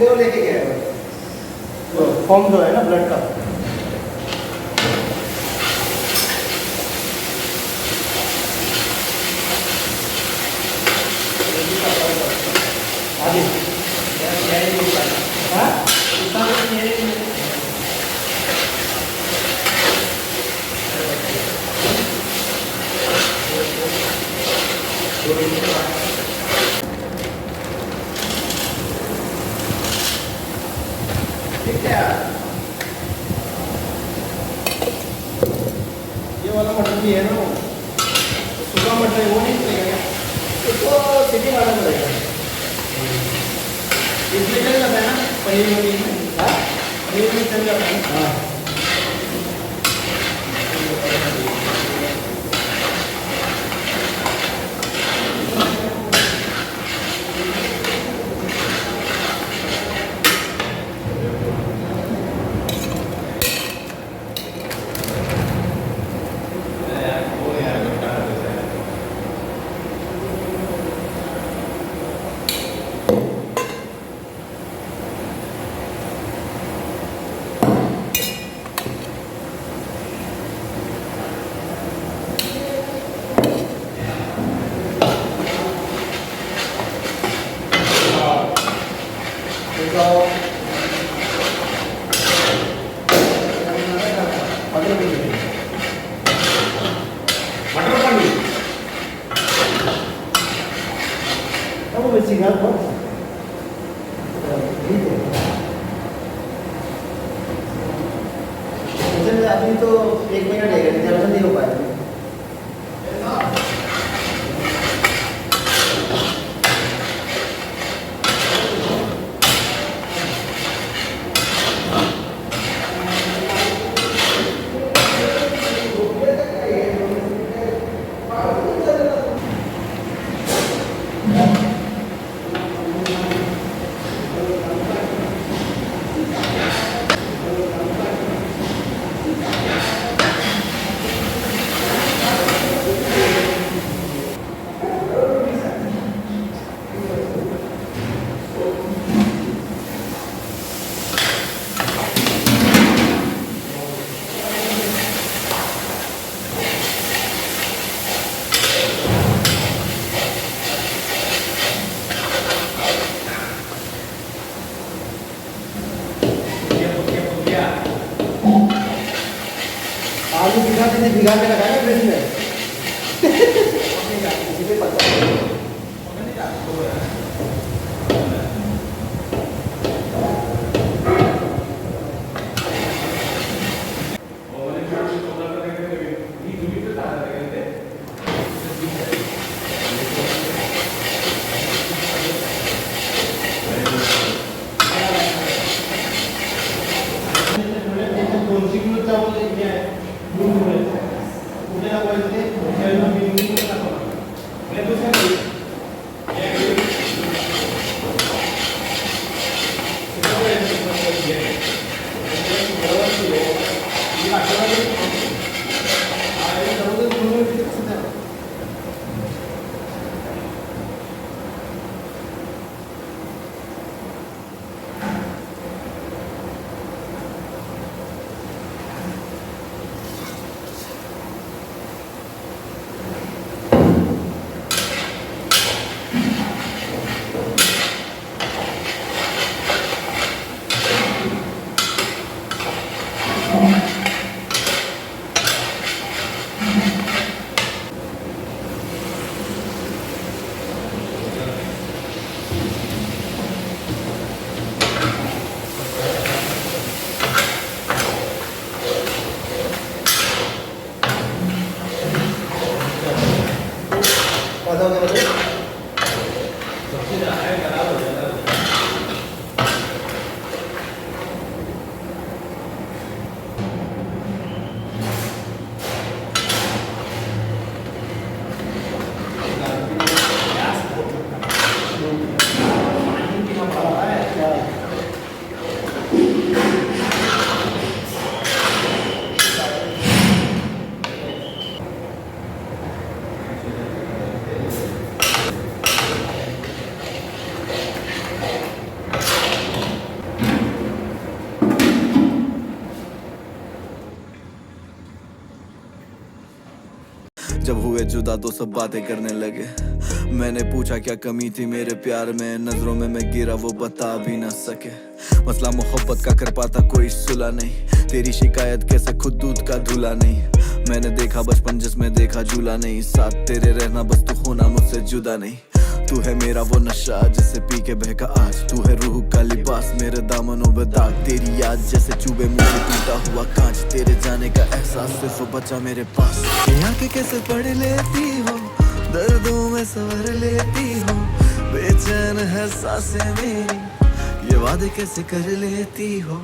वो लेके गया फॉर्म जो है ना ब्लड का आगे हाँ ये वाला मटर भी है ना वो सुबह मटर है वो नहीं चलेगा उसको सिटी वाला चलेगा इसमें चल जाता है ना पनीर में हाँ पनीर में चल जाता है हाँ अभी तो 1 मिनट है रिजर्वेशन नहीं हो पाएगा आलू भिगा के रखा है फ्रिज में इसी पे पता जब हुए जुदा तो सब बातें करने लगे। मैंने पूछा क्या कमी थी मेरे प्यार में, नजरों में मैं गिरा वो बता भी ना सके। मसला मोहब्बत का कर पाता कोई सुला नहीं, तेरी शिकायत कैसे खुद दूध का धुला नहीं। मैंने देखा बचपन जिसमें देखा झूला नहीं, साथ तेरे रहना बस तू होना मुझसे जुदा नहीं। तू है मेरा वो नशा जिसे पी के बहका आज, तू है रूह का लिबास मेरे दामनों में दाग। तेरी याद जैसे चुभे मुझे टूटा हुआ कांच, तेरे जाने का एहसास सिर्फ बचा मेरे पास। ये आंखें कैसे पढ़ लेती हो, दर्दों में सवर लेती हो, बेचैन है सांसें मेरी, ये वादे कैसे कर लेती हो।